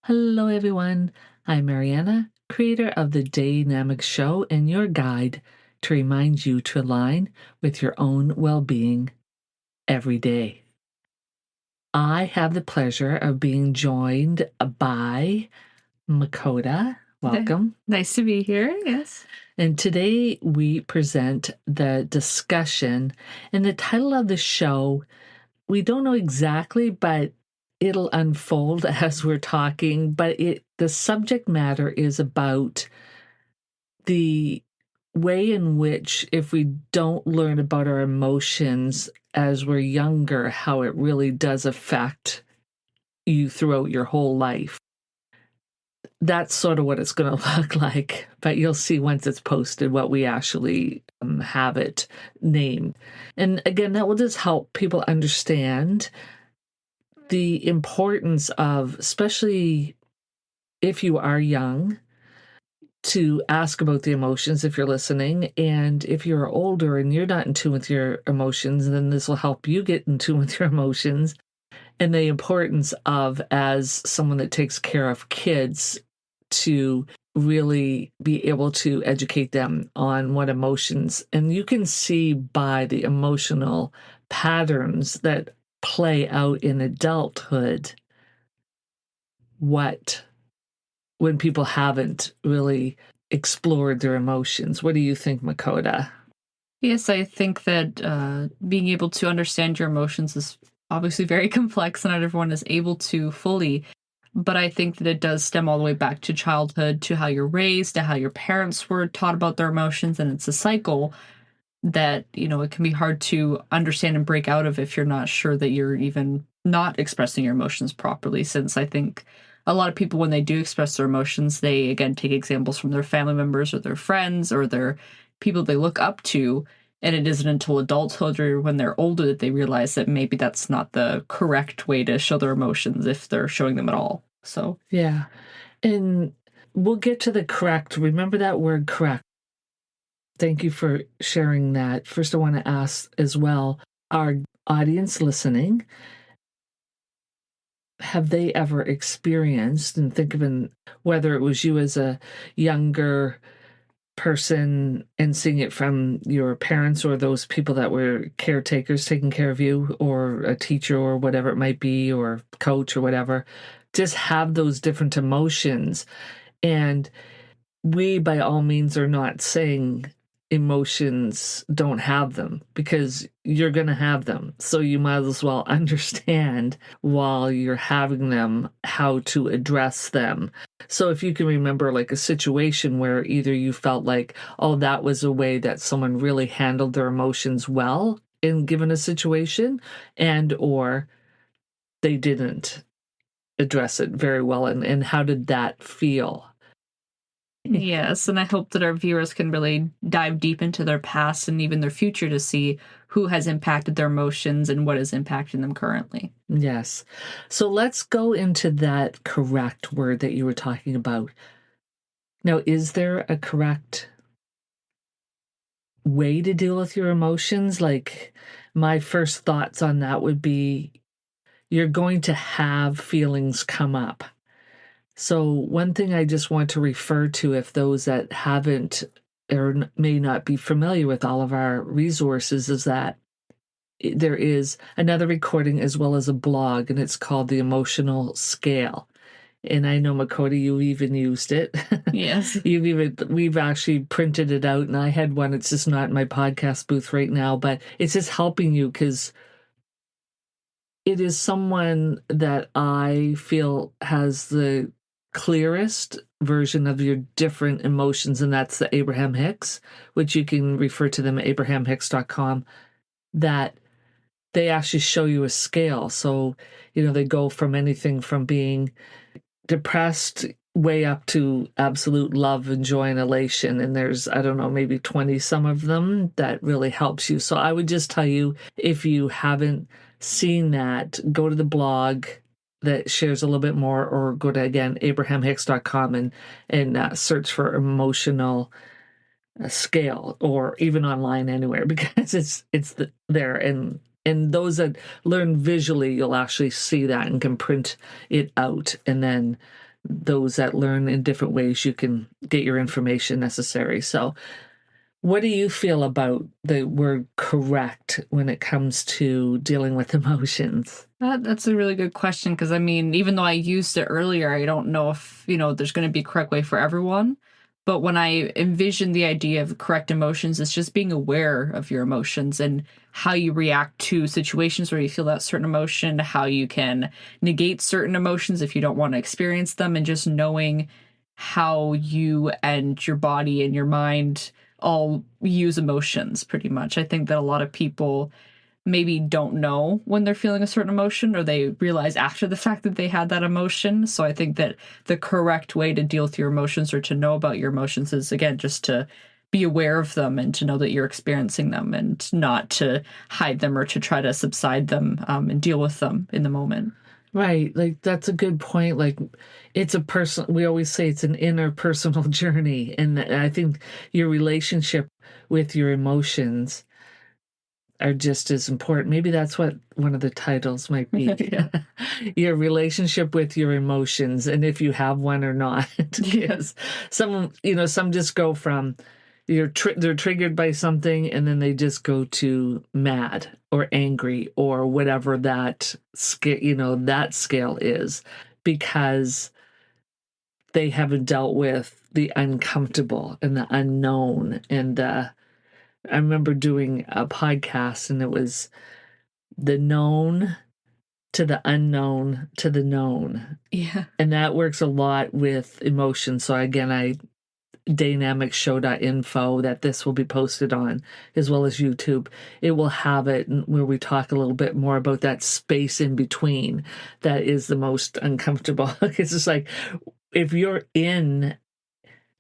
Hello, everyone. I'm Mariana, creator of the DAYnamics show and your guide to remind you to align with your own well-being every day. I have the pleasure of being joined by Makoda. Welcome. Nice to be here, yes. And today we present the discussion, and the title of the show, we don't know exactly, but it'll unfold as we're talking, but the subject matter is about the way in which, if we don't learn about our emotions as we're younger, how it really does affect you throughout your whole life. That's sort of what it's going to look like, but you'll see once it's posted what we actually have it named. And again, that will just help people understand the importance of, especially if you are young, to ask about the emotions if you're listening. And if you're older and you're not in tune with your emotions, then this will help you get in tune with your emotions. And the importance of, as someone that takes care of kids, to really be able to educate them on what emotions, and you can see by the emotional patterns that play out in adulthood when people haven't really explored their emotions. What do you think, Makoda? Yes, I think that being able to understand your emotions is obviously very complex, and not everyone is able to fully. But I think that it does stem all the way back to childhood, to how you're raised, to how your parents were taught about their emotions, and it's a cycle that, it can be hard to understand and break out of if you're not sure that you're even not expressing your emotions properly, since I think a lot of people, when they do express their emotions, they, again, take examples from their family members or their friends or their people they look up to, and it isn't until adulthood or when they're older that they realize that maybe that's not the correct way to show their emotions if they're showing them at all. So, yeah. And we'll get to the correct. Remember that word, correct. Thank you for sharing that. First, I want to ask as well, our audience listening, have they ever experienced, and think of whether it was you as a younger person and seeing it from your parents or those people that were caretakers taking care of you, or a teacher or whatever it might be, or coach or whatever, just have those different emotions. And we, by all means, are not saying emotions don't have them, because you're going to have them. So you might as well understand while you're having them how to address them. So if you can remember like a situation where either you felt like, oh, that was a way that someone really handled their emotions well in given a situation, and or they didn't address it very well, and how did that feel? yes, and I hope that our viewers can really dive deep into their past and even their future to see who has impacted their emotions and what is impacting them currently. Yes. So let's go into that correct word that you were talking about. Now, is there a correct way to deal with your emotions? Like, my first thoughts on that would be, you're going to have feelings come up. So one thing I just want to refer to, if those that haven't or may not be familiar with all of our resources, is that there is another recording as well as a blog, and it's called The Emotional Scale. And I know, Makoda, you even used it. Yes. We've actually printed it out, and I had one. It's just not in my podcast booth right now, but it's just helping you, because it is someone that I feel has the clearest version of your different emotions, and that's the Abraham Hicks, which you can refer to them at abrahamhicks.com, that they actually show you a scale. So, they go from anything from being depressed way up to absolute love and joy and elation. And there's, I don't know, maybe 20 some of them that really helps you. So I would just tell you, if you haven't seen that, go to the blog that shares a little bit more, or go to, again, abrahamhicks.com and search for emotional scale, or even online anywhere, because it's there. And those that learn visually, you'll actually see that and can print it out and then those that learn in different ways, you can get your information necessary. So what do you feel about the word correct when it comes to dealing with emotions? That's a really good question because I mean, even though I used it earlier, I don't know if, there's going to be a correct way for everyone. But when I envision the idea of correct emotions, it's just being aware of your emotions and how you react to situations where you feel that certain emotion, how you can negate certain emotions if you don't want to experience them, and just knowing how you and your body and your mind all use emotions pretty much. I think that a lot of people maybe don't know when they're feeling a certain emotion, or they realize after the fact that they had that emotion. So I think that the correct way to deal with your emotions or to know about your emotions is, again, just to be aware of them and to know that you're experiencing them and not to hide them or to try to subside them and deal with them in the moment. Right. Like that's a good point. Like it's a person, we always say it's an interpersonal journey. And I think your relationship with your emotions are just as important. Maybe that's what one of the titles might be. Yeah. Your relationship with your emotions, and if you have one or not. Because some just go from they're triggered by something, and then they just go to mad or angry or whatever that scale is, because they haven't dealt with the uncomfortable and the unknown. And I remember doing a podcast, and it was the known to the unknown to the known. Yeah. And that works a lot with emotion. So again, DAYnamicsShow.info, that this will be posted on, as well as YouTube. It will have it where we talk a little bit more about that space in between that is the most uncomfortable. It's just like, if you're in,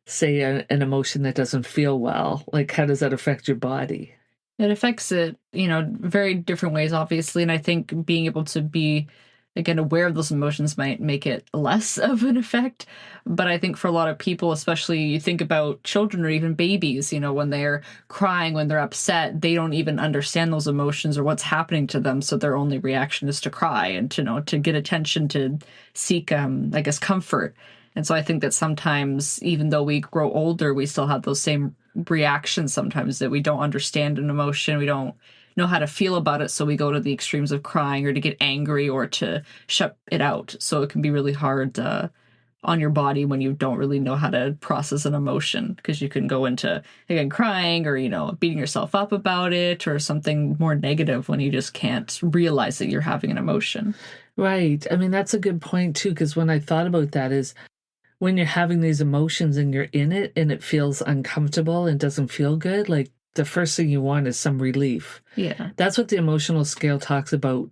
say, an emotion that doesn't feel well, like how does that affect your body? It affects it, very different ways, obviously. And I think being able to be, again, aware of those emotions might make it less of an effect. But I think for a lot of people, especially you think about children or even babies, when they're crying, when they're upset, they don't even understand those emotions or what's happening to them. So their only reaction is to cry and to get attention, to seek, I guess, comfort. And so I think that sometimes, even though we grow older, we still have those same reactions sometimes, that we don't understand an emotion. We don't know how to feel about it. So we go to the extremes of crying or to get angry or to shut it out. So it can be really hard on your body when you don't really know how to process an emotion, because you can go into, again, crying or, beating yourself up about it or something more negative when you just can't realize that you're having an emotion. Right. I mean, that's a good point too, because when I thought about that is, when you're having these emotions and you're in it and it feels uncomfortable and doesn't feel good, like the first thing you want is some relief. Yeah. That's what the emotional scale talks about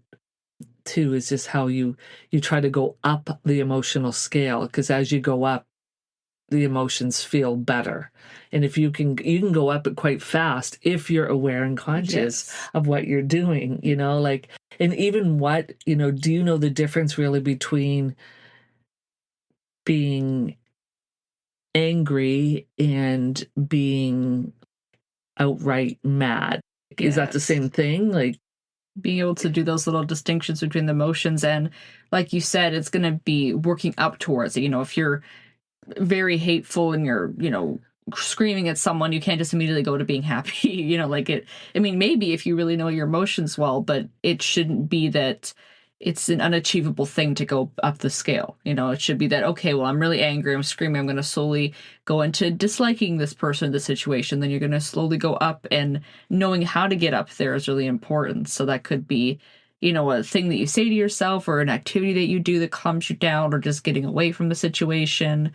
too, is just how you try to go up the emotional scale, because as you go up, the emotions feel better. And if you can go up it quite fast if you're aware and conscious of what you're doing, and even do you know the difference really between being angry and being outright mad? Is that the same thing? Like, being able to do those little distinctions between the emotions, and like you said, it's going to be working up towards it. If you're very hateful and you're, screaming at someone, you can't just immediately go to being happy. Maybe if you really know your emotions well, but it shouldn't be that it's an unachievable thing to go up the scale. It should be that, okay, well, I'm really angry, I'm screaming, I'm going to slowly go into disliking this person, the situation. Then you're going to slowly go up, and knowing how to get up there is really important. So that could be, a thing that you say to yourself or an activity that you do that calms you down, or just getting away from the situation.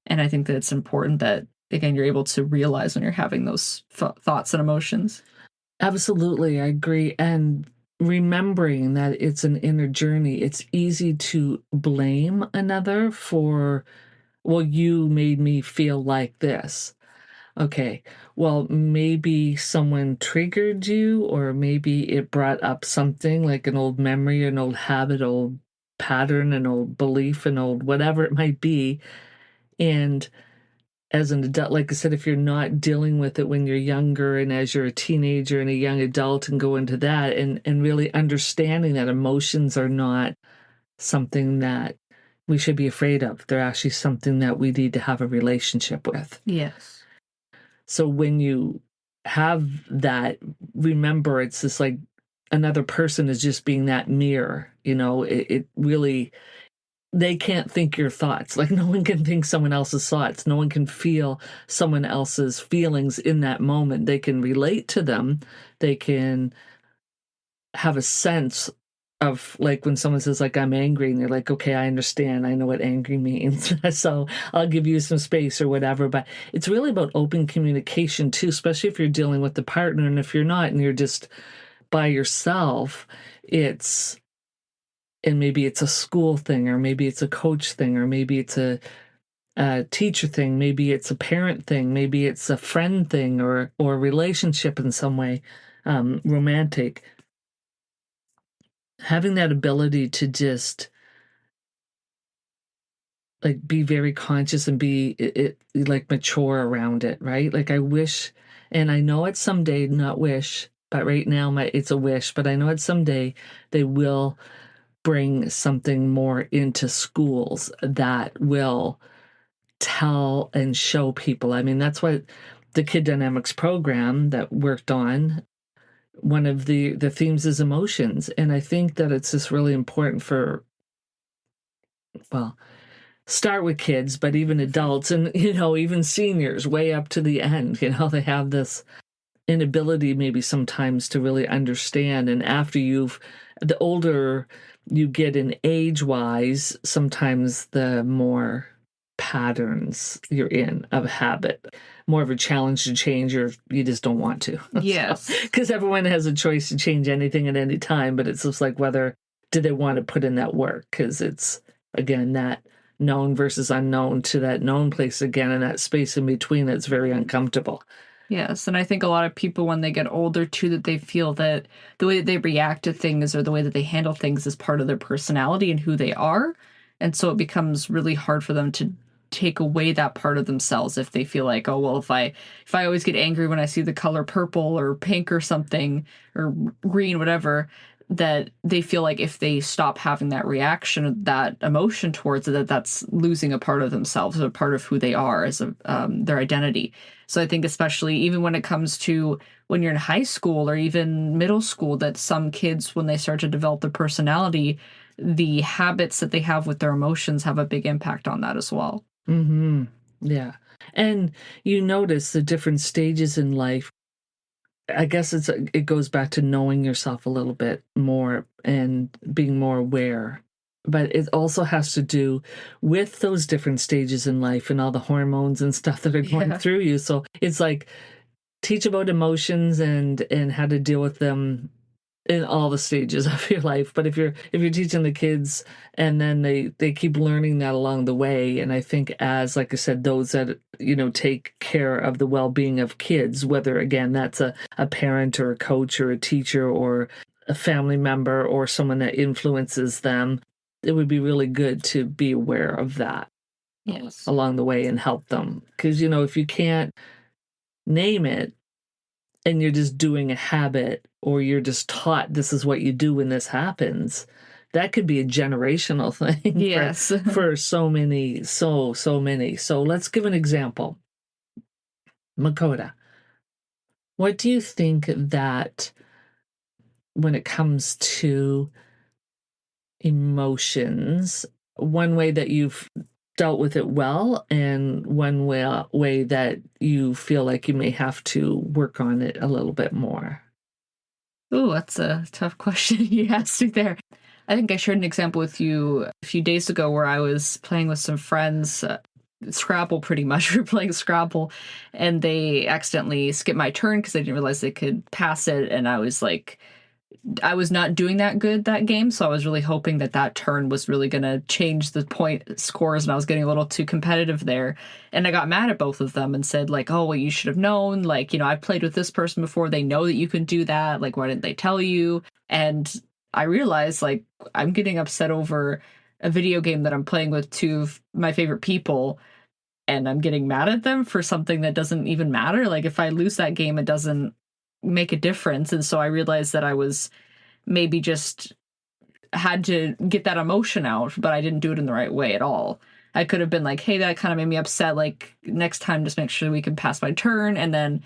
And I think that it's important that, again, you're able to realize when you're having those thoughts and emotions. absolutely, I agree. And remembering that it's an inner journey, it's easy to blame another for, well, you made me feel like this. Okay, well, maybe someone triggered you, or maybe it brought up something like an old memory, an old habit, old pattern, an old belief, an old whatever it might be. And as an adult, like I said, if you're not dealing with it when you're younger and as you're a teenager and a young adult, and go into that and really understanding that emotions are not something that we should be afraid of. They're actually something that we need to have a relationship with. Yes. So when you have that, remember it's just like another person is just being that mirror, it really, they can't think your thoughts. Like no one can think someone else's thoughts. No one can feel someone else's feelings in that moment. They can relate to them. They can have a sense of, like, when someone says, like, I'm angry, and you're like, okay, I understand. I know what angry means. So I'll give you some space or whatever. But it's really about open communication too, especially if you're dealing with the partner. And if you're not and you're just by yourself, and maybe it's a school thing, or maybe it's a coach thing, or maybe it's a teacher thing, maybe it's a parent thing, maybe it's a friend thing, or a relationship in some way, romantic. Having that ability to just like be very conscious and be like mature around it, right? Like I wish, and I know it's someday, not wish, but right now it's a wish, but I know it's someday they will bring something more into schools that will tell and show people. I mean, that's what the Kid Dynamics program that worked on, one of the themes is emotions. And I think that it's just really important for, well, start with kids, but even adults and, even seniors way up to the end, they have this inability maybe sometimes to really understand. And after the older you get in age-wise, sometimes the more patterns you're in of habit, more of a challenge to change, or you just don't want to. Yes. Because everyone has a choice to change anything at any time, but it's just like, whether do they want to put in that work? Because it's, again, that known versus unknown to that known place again, and that space in between that's very uncomfortable. Yes, and I think a lot of people, when they get older too, that they feel that the way that they react to things or the way that they handle things is part of their personality and who they are. And so it becomes really hard for them to take away that part of themselves if they feel like, oh, well, if I always get angry when I see the color purple or pink or something, or green, whatever, that they feel like if they stop having that reaction, that emotion towards it, that's losing a part of themselves, a part of who they are as their identity. So I think especially even when it comes to when you're in high school or even middle school, that some kids, when they start to develop their personality, the habits that they have with their emotions have a big impact on that as well. Mm-hmm. Yeah. And you notice the different stages in life. I guess it goes back to knowing yourself a little bit more and being more aware. But it also has to do with those different stages in life and all the hormones and stuff that are going through you. So it's like, teach about emotions and how to deal with them in all the stages of your life. But if you're teaching the kids, and then they keep learning that along the way, and I think, as like I said, those that take care of the well-being of kids, whether again that's a parent or a coach or a teacher or a family member or someone that influences them, it would be really good to be aware of that along the way and help them. Because if you can't name it, and you're just doing a habit, or you're just taught this is what you do when this happens, that could be a generational thing. Yes. for so many. So many. So let's give an example. Makoda, what do you think that when it comes to emotions, one way that you've dealt with it well, and one way that you feel like you may have to work on it a little bit more? Oh, that's a tough question you asked me there. I think I shared an example with you a few days ago where I was playing with some friends, Scrabble pretty much. We were playing Scrabble, and they accidentally skipped my turn because they didn't realize they could pass it, and I was not doing that good that game, so I was really hoping that turn was really going to change the point scores, and I was getting a little too competitive there. And I got mad at both of them and said, like, oh, well, you should have known. Like, I've played with this person before. They know that you can do that. Like, why didn't they tell you? And I realized, like, I'm getting upset over a video game that I'm playing with two of my favorite people, and I'm getting mad at them for something that doesn't even matter. Like, if I lose that game, it doesn't make a difference. And so I realized that I was maybe just had to get that emotion out, but I didn't do it in the right way at all. I could have been like, hey, that kind of made me upset. Like, next time, just make sure we can pass my turn. And then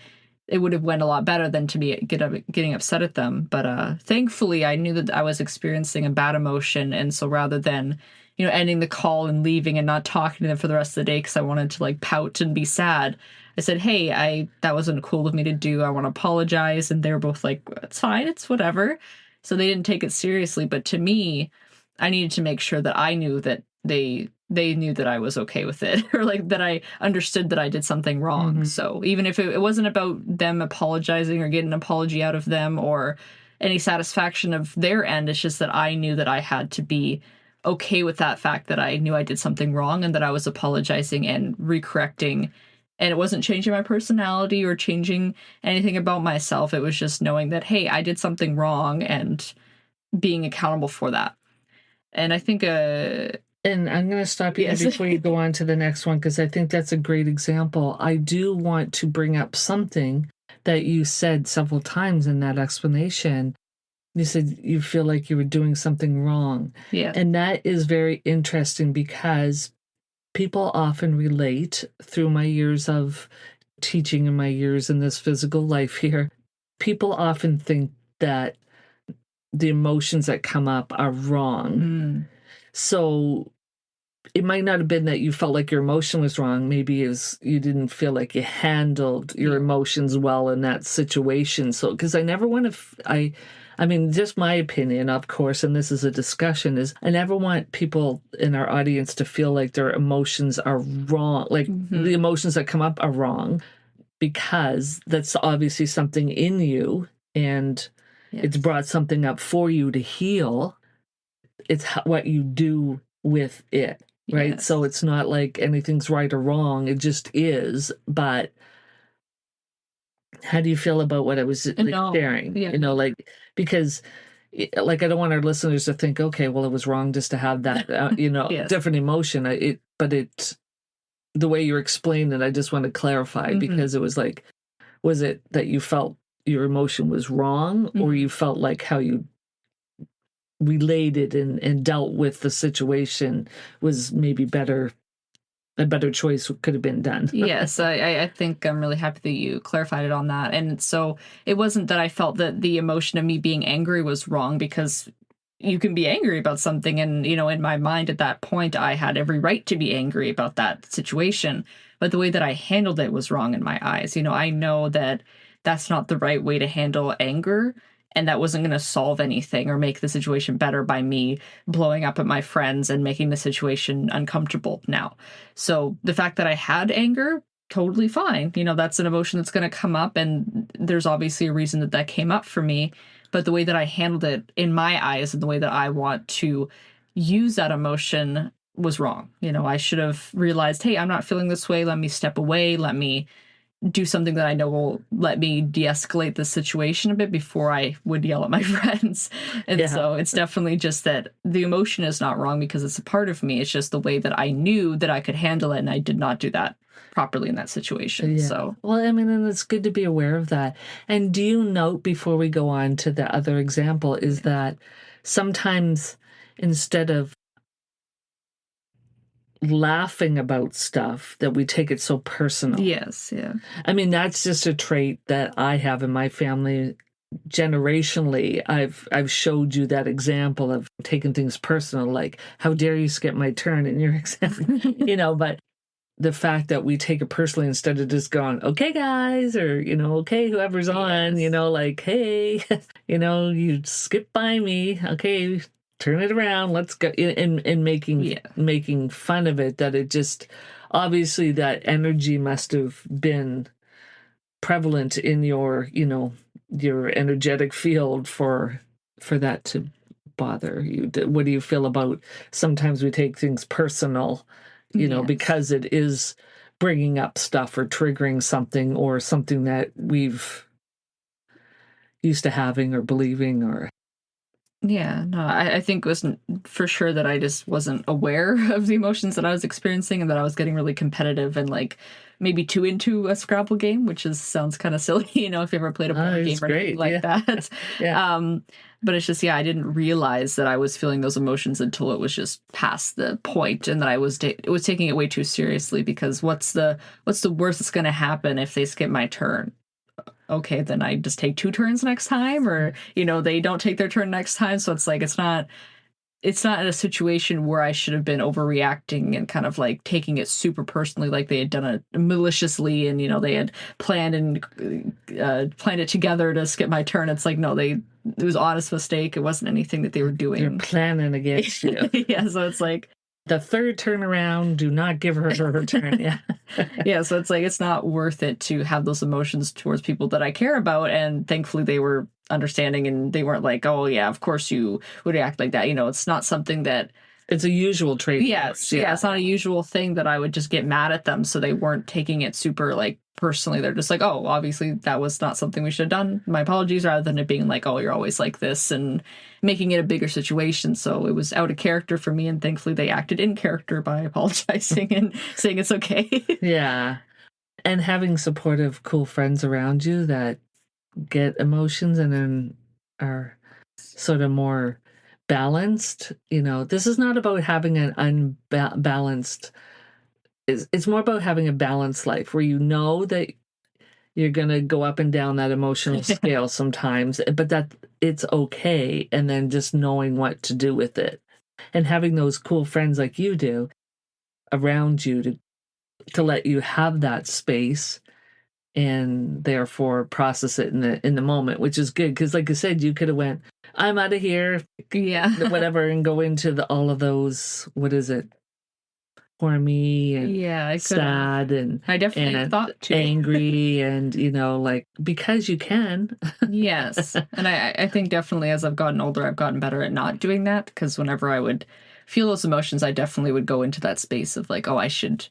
it would have went a lot better than to be getting upset at them. But thankfully, I knew that I was experiencing a bad emotion. And so rather than, ending the call and leaving and not talking to them for the rest of the day because I wanted to like pout and be sad, I said, hey, that wasn't cool of me to do. I want to apologize. And they were both like, it's fine. It's whatever. So they didn't take it seriously. But to me, I needed to make sure that I knew that they knew that I was okay with it, or like that I understood that I did something wrong. Mm-hmm. So even if it wasn't about them apologizing or getting an apology out of them or any satisfaction of their end, it's just that I knew that I had to be okay with that fact that I knew I did something wrong and that I was apologizing and recorrecting. And it wasn't changing my personality or changing anything about myself. It was just knowing that, hey, I did something wrong and being accountable for that. And I think and I'm going to stop you yes. before you go on to the next one, because I think that's a great example. I do want to bring up something that you said several times in that explanation. You said you feel like you were doing something wrong. Yeah. And that is very interesting because people often relate through my years of teaching and my years in this physical life here. People often think that the emotions that come up are wrong. Mm. So it might not have been that you felt like your emotion was wrong. Maybe it was you didn't feel like you handled your emotions well in that situation. So, because I never want to, I mean, just my opinion, of course, and this is a discussion, is I never want people in our audience to feel like their emotions are wrong, like the emotions that come up are wrong, because that's obviously something in you and it's brought something up for you to heal. It's what you do with it, right? Yes. So it's not like anything's right or wrong. It just is. But how do you feel about what I was sharing? Yeah. Because I don't want our listeners to think, okay, well, it was wrong just to have that, yes. different emotion. The way you're explaining it, I just want to clarify because it was like, was it that you felt your emotion was wrong or you felt like how you related and dealt with the situation was maybe a better choice could have been done? Yes, I think I'm really happy that you clarified it on that. And so it wasn't that I felt that the emotion of me being angry was wrong, because you can be angry about something. And, in my mind at that point, I had every right to be angry about that situation. But the way that I handled it was wrong in my eyes. I know that that's not the right way to handle anger. And that wasn't going to solve anything or make the situation better by me blowing up at my friends and making the situation uncomfortable now. So the fact that I had anger, totally fine. That's an emotion that's going to come up. And there's obviously a reason that came up for me. But the way that I handled it in my eyes and the way that I want to use that emotion was wrong. I should have realized, hey, I'm not feeling this way. Let me step away. Let me do something that I know will let me de-escalate the situation a bit before I would yell at my friends. And so it's definitely just that the emotion is not wrong because it's a part of me. It's just the way that I knew that I could handle it, and I did not do that properly in that situation. Yeah. So, well, I mean, and it's good to be aware of that. And do you note, before we go on to the other example, is that sometimes instead of laughing about stuff, that we take it so personal. Yes, yeah. I mean, that's just a trait that I have in my family generationally. I've showed you that example of taking things personal, like, how dare you skip my turn in your exam, but the fact that we take it personally instead of just going, okay, guys, or, okay, whoever's on, like, hey, you skipped by me. Okay, turn it around. Let's go. And making fun of it, that it just, obviously that energy must have been prevalent in your, your energetic field for that to bother you. What do you feel about sometimes we take things personal, because it is bringing up stuff or triggering something or something that we've used to having or believing or... Yeah, no, I think it was for sure that I just wasn't aware of the emotions that I was experiencing, and that I was getting really competitive and like maybe too into a Scrabble game, which sounds kind of silly, if you ever played a board game or anything like that. But it's just, I didn't realize that I was feeling those emotions until it was just past the point, and that I was taking it way too seriously, because what's the worst that's going to happen if they skip my turn? Okay, then I just take 2 turns next time, or, they don't take their turn next time. So it's like, it's not in a situation where I should have been overreacting and kind of like taking it super personally, like they had done it maliciously, and they had planned it together to skip my turn. It's like, no, it was an honest mistake. It wasn't anything that they were doing. They're planning against you. Yeah, so it's like, the third turnaround, do not give her her turn. Yeah. Yeah, so it's like, it's not worth it to have those emotions towards people that I care about. And thankfully they were understanding, and they weren't like, oh yeah, of course you would react like that. It's not something that... It's a usual trait. Yes, yeah, it's not a usual thing that I would just get mad at them. So they weren't taking it super like personally. They're just like, oh, obviously that was not something we should have done. My apologies, rather than it being like, oh, you're always like this, and making it a bigger situation. So it was out of character for me, and thankfully they acted in character by apologizing and saying it's okay. Yeah. And having supportive, cool friends around you that get emotions and then are sort of more balanced. This is not about having an unbalanced. It's more about having a balanced life where that you're going to go up and down that emotional scale sometimes, but that it's okay. And then just knowing what to do with it, and having those cool friends like you do around you to let you have that space, and therefore process it in the moment, which is good. Because like I said, you could have went, I'm out of here, whatever, and go into all of those, what is it, horny and I sad, and I definitely thought to. Angry, and because you can. Yes. And I think definitely as I've gotten older, I've gotten better at not doing that, because whenever I would feel those emotions, I definitely would go into that space of like, oh, I should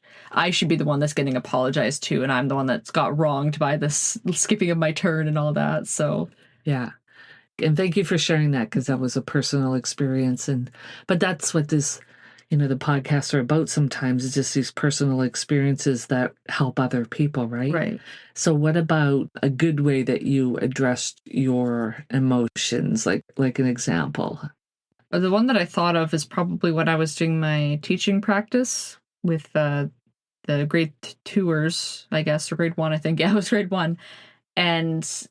be the one that's getting apologized to, and I'm the one that's got wronged by this skipping of my turn and all that. So yeah. And thank you for sharing that, because that was a personal experience. But that's what this, the podcasts are about sometimes, is just these personal experiences that help other people, right? Right. So what about a good way that you addressed your emotions, like an example? The one that I thought of is probably when I was doing my teaching practice with the grade 2ers, I guess, or grade 1, I think. Yeah, it was grade 1. And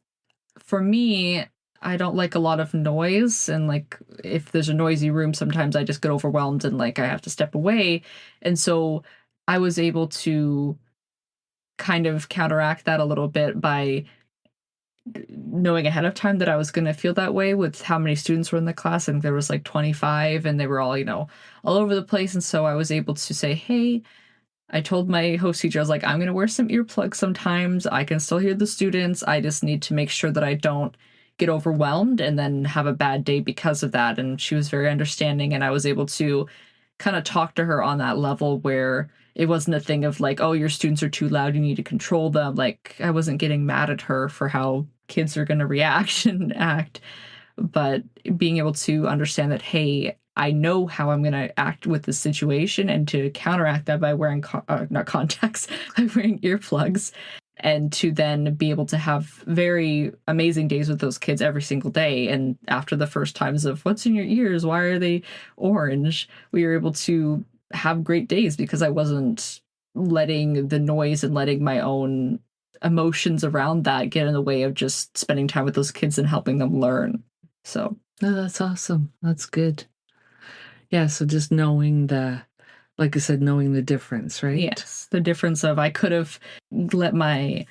for me, I don't like a lot of noise. And like, if there's a noisy room, sometimes I just get overwhelmed and like I have to step away. And so I was able to kind of counteract that a little bit by knowing ahead of time that I was going to feel that way with how many students were in the class. And there was like 25, and they were all, all over the place. And so I was able to say, hey, I told my host teacher, I was like, I'm going to wear some earplugs sometimes. I can still hear the students. I just need to make sure that I don't get overwhelmed and then have a bad day because of that. And she was very understanding, and I was able to kind of talk to her on that level where it wasn't a thing of like, oh, your students are too loud, you need to control them. Like, I wasn't getting mad at her for how kids are going to react and act, but being able to understand that, hey, I know how I'm going to act with this situation, and to counteract that by wearing not contacts, by wearing earplugs, and to then be able to have very amazing days with those kids every single day. And after the first times of what's in your ears, why are they orange, we were able to have great days because I wasn't letting the noise and letting my own emotions around that get in the way of just spending time with those kids and helping them learn. So, oh, that's awesome. That's good. Yeah, so just knowing like I said, knowing the difference, right? Yes, the difference of I could have let my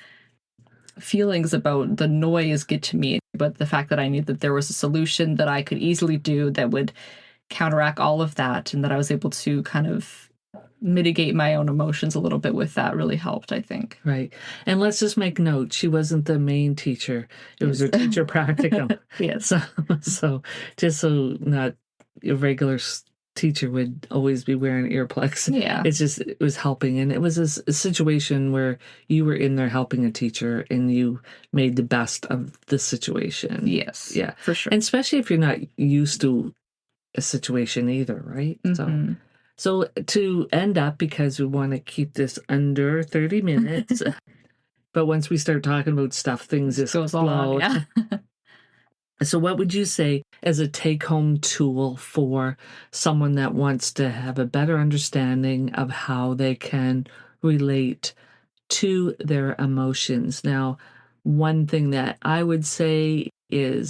feelings about the noise get to me, but the fact that I knew that there was a solution that I could easily do that would counteract all of that, and that I was able to kind of mitigate my own emotions a little bit with that really helped, I think. Right. And let's just make note, she wasn't the main teacher. It was her teacher practicum. Yes. So just so not a regular teacher would always be wearing earplugs. Yeah. It was helping. And it was a situation where you were in there helping a teacher, and you made the best of the situation. Yes. Yeah. For sure. And especially if you're not used to a situation either, right? Mm-hmm. So to end up, because we want to keep this under 30 minutes, but once we start talking about stuff, things just goes flow. on. Yeah. So what would you say as a take-home tool for someone that wants to have a better understanding of how they can relate to their emotions? Now, one thing that I would say is,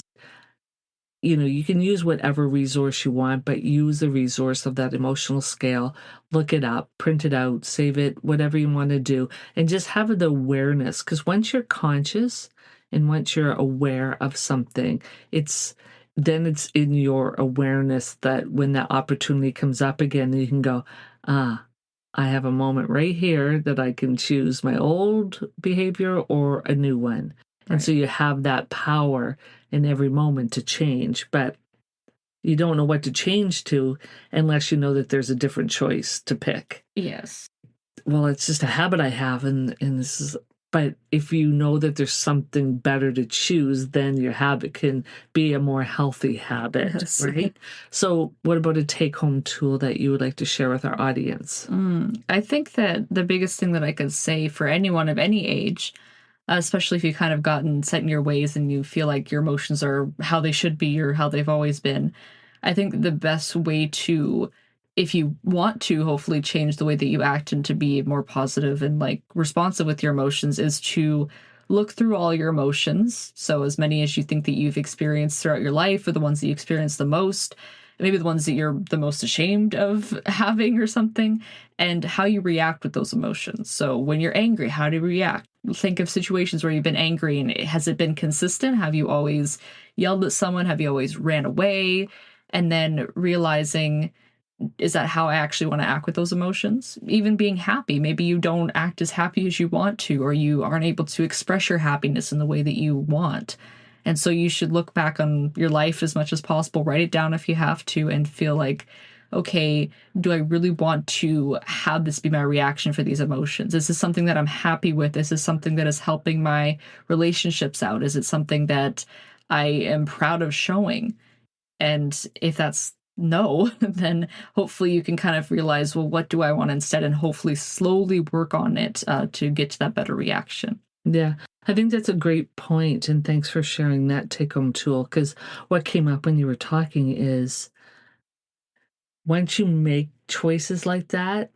you can use whatever resource you want, but use the resource of that emotional scale. Look it up, print it out, save it, whatever you want to do, and just have the awareness. Because once you're conscious and once you're aware of something, then it's in your awareness that when that opportunity comes up again, you can go, I have a moment right here that I can choose my old behavior or a new one. And so Right. you have that power in every moment to change, but you don't know what to change to unless you know that there's a different choice to pick. Yes. Well, it's just a habit I have, and this is. But if you know that there's something better to choose, then your habit can be a more healthy habit, Yes. right? So, what about a take-home tool that you would like to share with our audience? I think that the biggest thing that I could say for anyone of any age, especially if you kind of gotten set in your ways and you feel like your emotions are how they should be or how they've always been, I think the best way to, if you want to hopefully change the way that you act and to be more positive and like responsive with your emotions, is to look through all your emotions. So, as many as you think that you've experienced throughout your life, or the ones that you experience the most, maybe the ones that you're the most ashamed of having or something, and how you react with those emotions. So, when you're angry, how do you react? Think of situations where you've been angry, and has it been consistent? Have you always yelled at someone? Have you always ran away? And then realizing, is that how I actually want to act with those emotions? Even being happy, maybe you don't act as happy as you want to, or you aren't able to express your happiness in the way that you want. And so you should look back on your life as much as possible, write it down if you have to, and feel like, okay, do I really want to have this be my reaction for these emotions? Is this something that I'm happy with? Is this something that is helping my relationships out? Is it something that I am proud of showing? And if that's no, then hopefully you can kind of realize, well, what do I want instead? And hopefully slowly work on it to get to that better reaction. Yeah, I think that's a great point, and thanks for sharing that take-home tool. Because what came up when you were talking is once you make choices like that,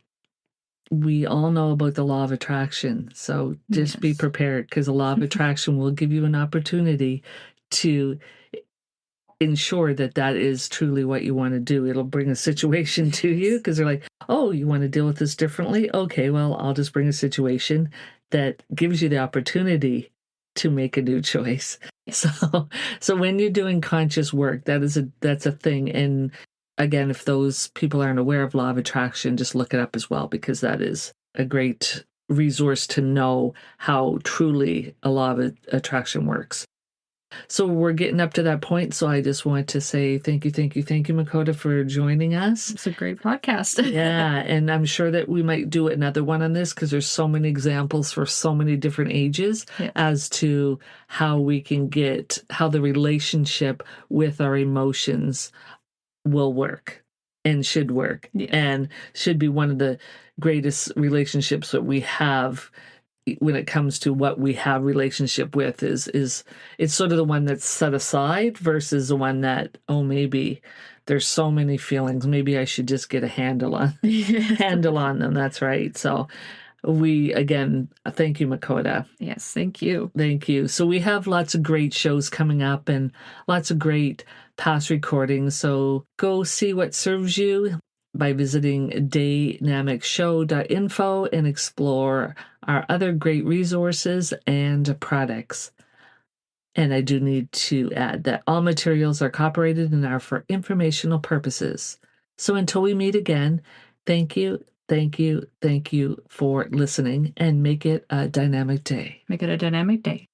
we all know about the law of attraction. So just be Yes. prepared because the law of attraction will give you an opportunity to ensure that that is truly what you want to do. It'll bring a situation to you because they're like, oh, you want to deal with this differently? Okay, well, I'll just bring a situation that gives you the opportunity to make a new choice. So, so when you're doing conscious work, that's a thing. And again, if those people aren't aware of law of attraction, just look it up as well because that is a great resource to know how truly a law of attraction works. So we're getting up to that point. So I just want to say thank you, thank you, thank you, Makoda, for joining us. It's a great podcast. Yeah, and I'm sure that we might do another one on this because there's so many examples for so many different ages Yes. as to how we can how the relationship with our emotions will work and should work Yeah. and should be one of the greatest relationships that we have when it comes to what we have relationship with is it's sort of the one that's set aside versus the one that, oh, maybe there's so many feelings, maybe I should just get a handle on handle on them. That's right. So we again thank you, Makoda. Yes, thank you. Thank you. So we have lots of great shows coming up and lots of great past recordings, so go see what serves you by visiting DAYnamicshow.info and explore our other great resources and products. And I do need to add that all materials are copyrighted and are for informational purposes. So until we meet again, thank you, thank you, thank you for listening and make it a dynamic day. Make it a dynamic day.